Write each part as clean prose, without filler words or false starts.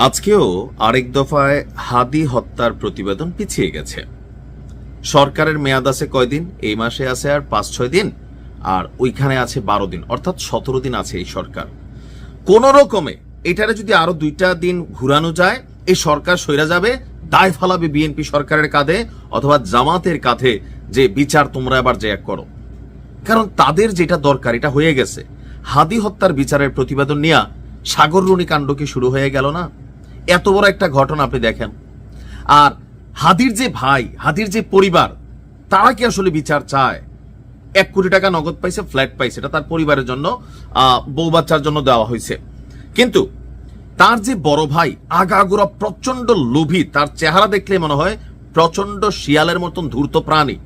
আজকেও আরেক দফায় হাদি হত্যার প্রতিবেদন পিছিয়ে গেছে। সরকারের মেয়াদ আছে কয়দিন? এই মাসে আছে আর 5-6 দিন, আর ওইখানে আছে 12 দিন, অর্থাৎ 17 দিন আছে এই সরকার। কোন রকমে এটারে যদি আরো 2টা দিন ঘুরানো যায়, এই সরকার সইরা যাবে, দায় ফালাবে বিএনপি সরকারের কাঁধে অথবা জামাতের কাঁধে যে বিচার তোমরা এবার যে এক করো। কারণ তাদের যেটা দরকার এটা হয়ে গেছে। হাদি হত্যার বিচারের প্রতিবেদন নিয়ে সাগররুনি কাণ্ড কি শুরু হয়ে গেল না? এত বড় একটা ঘটনা আপনি দেখেন, আর হাদির যে ভাই, হাদির যে পরিবার, তারা কি আসলে বিচার চায়? 1 কোটি টাকা নগদ পাইছে, ফ্ল্যাট পাইছে, এটা তার পরিবারের জন্য, বউ বাচ্চার জন্য দেওয়া হয়েছে। কিন্তু তার যে বড় ভাই আগাগোড়া প্রচন্ড লোভী, তার চেহারা দেখলে মনে হয় প্রচন্ড শিয়ালের মতন ধূর্ত প্রাণী।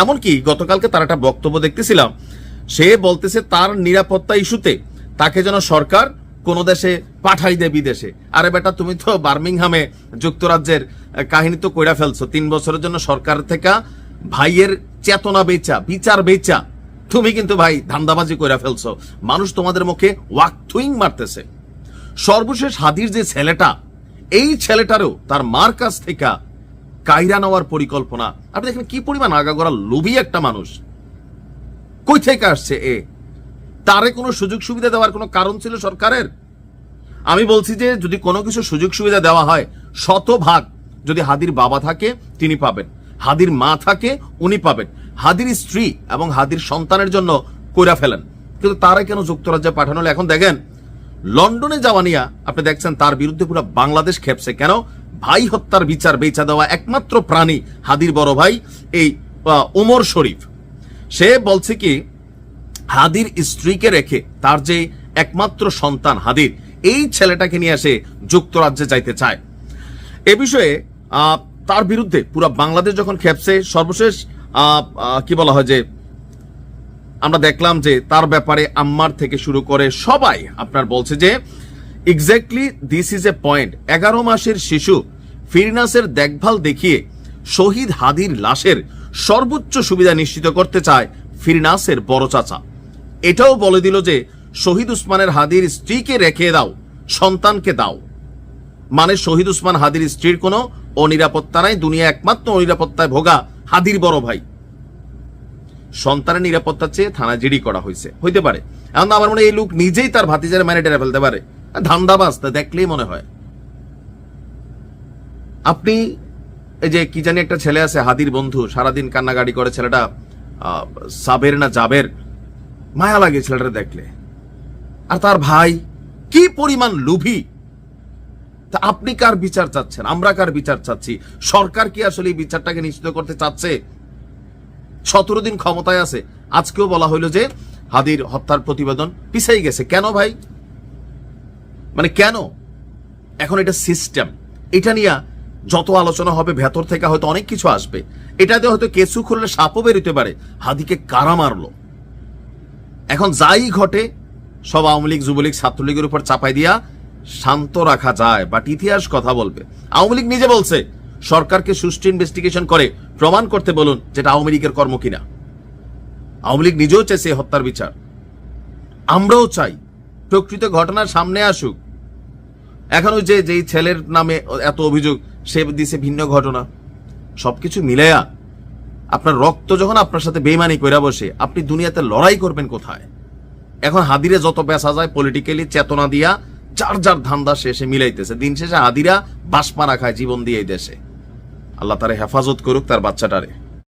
এমনকি গতকালকে তার একটা বক্তব্য দেখতেছিলাম, সে বলতেছে তার নিরাপত্তা ইস্যুতে তাকে যেন সরকার কোন দেশে পাঠাই দেয়, বিদেশে। আরে বেটা, তুমি তো বার্মিংহামে যুক্তরাজ্যের কাহিনী তো কইরা ফেলছো। 3 বছরের জন্য সরকার থেকে ভাইয়ের চেতনা বেচা, বিচার বেচা তুমি কিন্তু ভাই ধান্দাবাজি কইরা ফেলছো। মানুষ তোমাদের মুখে ওয়াক থুইং মারতেছে। সর্বশেষ হাদির যে ছেলেটা, এই ছেলেটারও তার মার কাছ থেকে কায়রা নেওয়ার পরিকল্পনা। আপনি দেখেন কি পরিমাণ আগাগোড়া লোভী একটা মানুষ। কই থেকে আসছে এ? তারে কোনো সুযোগ সুবিধা দেওয়ার কোনো কারণ ছিল সরকারের? আমি বলছি যে যদি কোনো কিছু সুযোগ সুবিধা দেওয়া হয়, 100% যদি হাদির বাবা থাকে তিনি পাবেন, হাদির মা থাকে উনি পাবেন, হাদির স্ত্রী এবং হাদির সন্তানের জন্য কইরা ফেলেন। কিন্তু তারা কেন যুক্তরাজ্যে পাঠানো হলো? এখন দেখেন লন্ডনে যাওয়া নিয়ে আপনি দেখছেন তার বিরুদ্ধে পুরো বাংলাদেশ খেপছে। কেন? ভাই হত্যার বিচার বেচা দেওয়া একমাত্র প্রাণী হাদির বড় ভাই এই ওমর শরীফ। সে বলছে কি হাদির স্ত্রীকে রেখে তার যে একমাত্র সন্তান হাদির, এই ছেলেটাকে নিয়ে এসে যুক্তরাজ্যে যাইতে চায়। এ বিষয়ে তার বিরুদ্ধে পুরো বাংলাদেশ যখন খেপছে, সর্বশেষ কি বলা হয় যে আমরা দেখলাম যে তার ব্যাপারে আম্মার থেকে শুরু করে সবাই আপনার বলছে যে exactly this is a point. 11 মাসের শিশু ফিরনাসের দেখভাল দেখিয়ে শহীদ হাদির লাশের সর্বোচ্চ সুবিধা নিশ্চিত করতে চায় ফিরনাসের বড় চাচা। এটাও বলে দিল যে শহীদ উসমানের হাদির স্ত্রীকে রেখে দাও, সন্তানকে দাও। মানে শহীদ উসমান হাদির স্ত্রীর কোনো অনিরাপত্তা নাই, দুনিয়া একমাত্র অনিরাপত্তায় ভোগা হাদির বড় ভাই। সন্তানের নিরাপত্তা চেয়ে থানা জিডি করা হয়েছে, হইতে পারে। এখন আমার মনে হয় এই লোক নিজেই তার ভাতিজার ম্যানে টেনে ফেলতে পারে। ধান্দাবাজ দেখলেই মনে হয়। আপনি এই যে কি জানি একটা ছেলে আছে হাদির বন্ধু, সারাদিন কান্নাকাটি করে, ছেলেটা সাবের না জাবের, মায়া লাগে ছেলেটা দেখলে। আর তার ভাই কি পরিমাণ লোভী। তা আপনি কার বিচার চাচ্ছেন? আমরা কার বিচার চাচ্ছি? সরকার কি আসলে এই বিচারটাকে নিশ্চিত করতে চাচ্ছে? 17 দিন ক্ষমতায় আছে, আজকেও বলা হইল যে হাদির হত্যার প্রতিবেদন পিছাই গেছে। কেন ভাই? মানে কেন? এখন এটা সিস্টেম, এটা নিয়ে যত আলোচনা হবে ভেতর থেকে হয়তো অনেক কিছু আসবে। এটাতে হয়তো কেসু খুললে সাপও বেরোতে পারে। হাদিকে কারা মারলো? এখন যাই ঘটে সব আওয়ামী লীগ, যুবলীগ, ছাত্রলীগের উপর চাপাই দিয়া শান্ত রাখা যায়, বাট ইতিহাস কথা বলবে। আওয়ামী লীগ নিজে বলছে সরকারকে সুষ্ঠু ইনভেস্টিগেশন করে প্রমাণ করতে বলুন যেটা আওয়ামী লীগের কর্ম কিনা। আওয়ামী লীগ নিজেও চাইছে হত্যার বিচার, আমরাও চাই। প্রকৃত ঘটনার সামনে আসুক। এখন ওই যে ছেলের নামে এত অভিযোগ, সে দিছে ভিন্ন ঘটনা। সবকিছু মিলাইয়া আপনার রক্ত যখন আপনার সাথে বেইমানি কইরা বসে, আপনি দুনিয়াতে লড়াই করবেন কোথায়? এখন হাদিরে যত বেচা যায় পলিটিক্যালি চেতনা দিয়া যার যার ধান্দা শেষে মিলাইতেছে। দিন শেষে হাদিরা বাসপানা খায় জীবন দিয়ে এই দেশে। আল্লাহ তারে হেফাজত করুক তার বাচ্চাটারে।